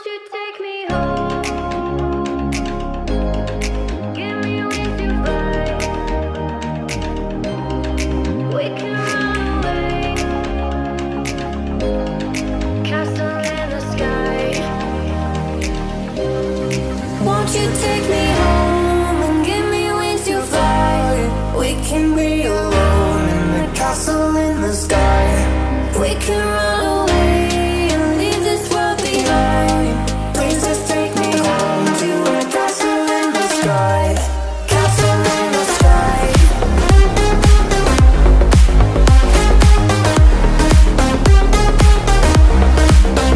Won't you take me home? Give me wings to fly. We can run away. Castle in the sky. Won't you take me home and give me wings to fly? We can be alone in the castle in the sky. We can run away and leave this world behind. Please just take me home to a castle in the sky. Castle in the sky.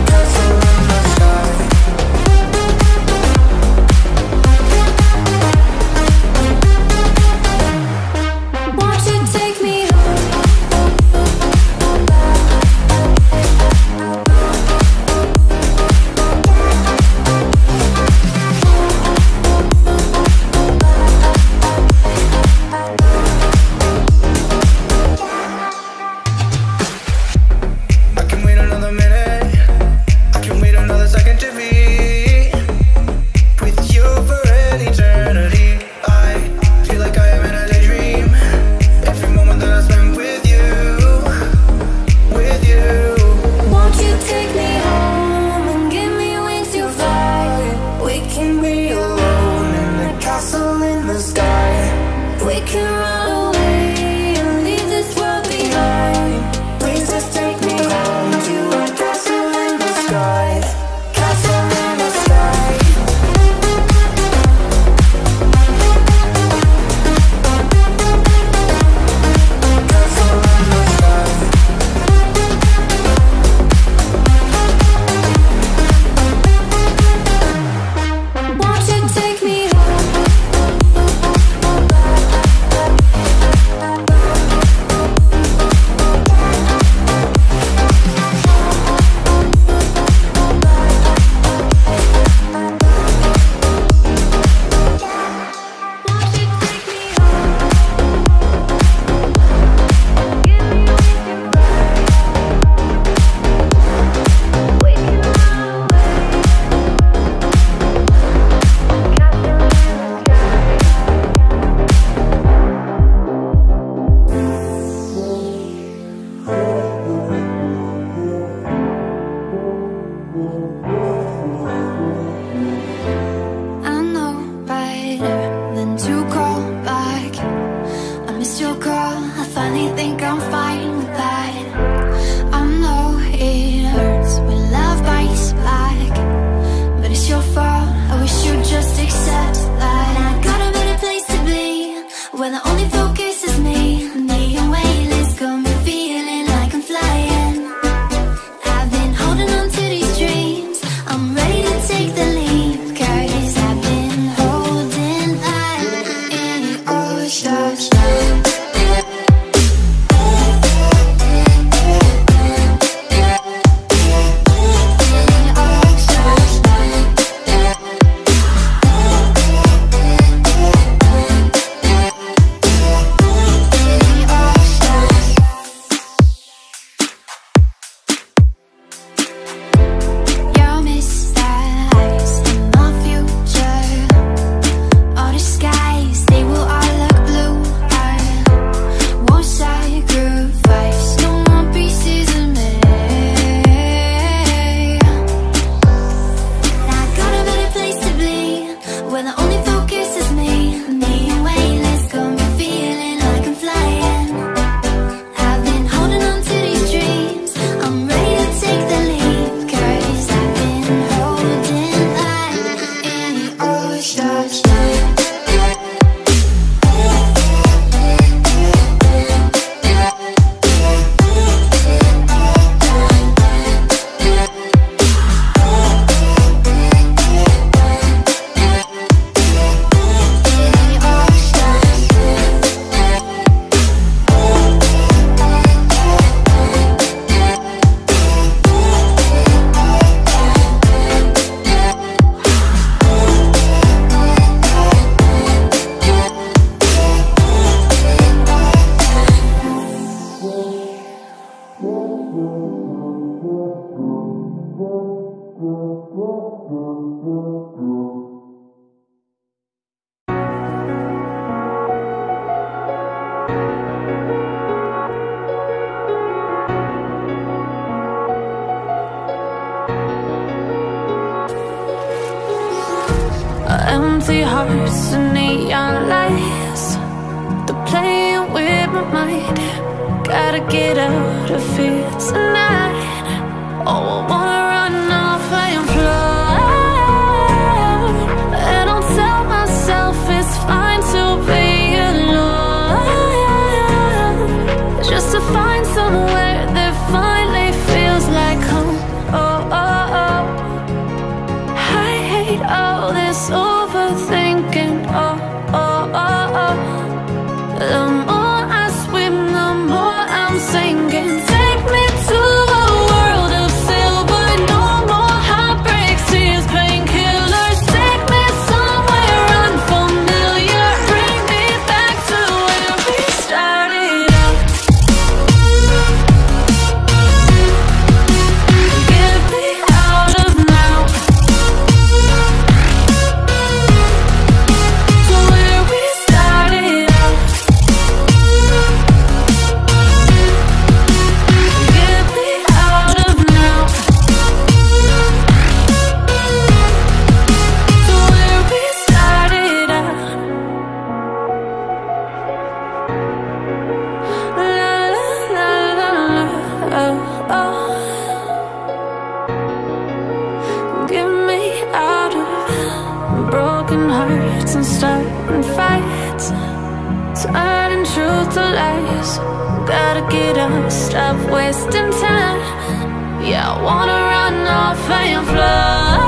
Castle in the sky. Won't you take me home? I can wait another minute. I can wait another second to be with you for an eternity. I feel like I am in a daydream. Every moment that I spend with you, with you. Won't you take me home and give me wings to fly? We can be alone in the castle in the sky. We can run away and leave this world behind. Please just take me home to a castle in the sky. Castle in the sky. Castle in the sky. Won't you take me home? I know better than to call back. I missed your call, I finally think I'm fine with that. I know it hurts when love bites back, but it's your fault, I wish you'd just accept that. I got a better place to be, where the only focus is me. Me and weightless got me feeling like I'm flying. I've been holding on to these dreams, I'm ready to take the leap, 'cause I've been holding on in your stars. Empty hearts and neon lights, they're playing with my mind. Gotta get out of here tonight. Oh, I wanna run off and fly. And I'll tell myself it's fine to be alone, just to find somewhere that finally feels like home. Oh, oh, oh. I hate all this overthinking. Oh, oh, oh, oh. The more I swim, the more I'm sinking. Take me to a world of silver. No more heartbreaks, tears, painkillers. Take me somewhere unfamiliar. Bring me back to where we started out. Get me out of now, to where we started out. Get me out of now, to where we started out. La la la la la, oh, oh. Get me out of broken hearts and starting fights, turning truth to lies. Gotta get up, stop wasting time. Yeah, I wanna run off and fly.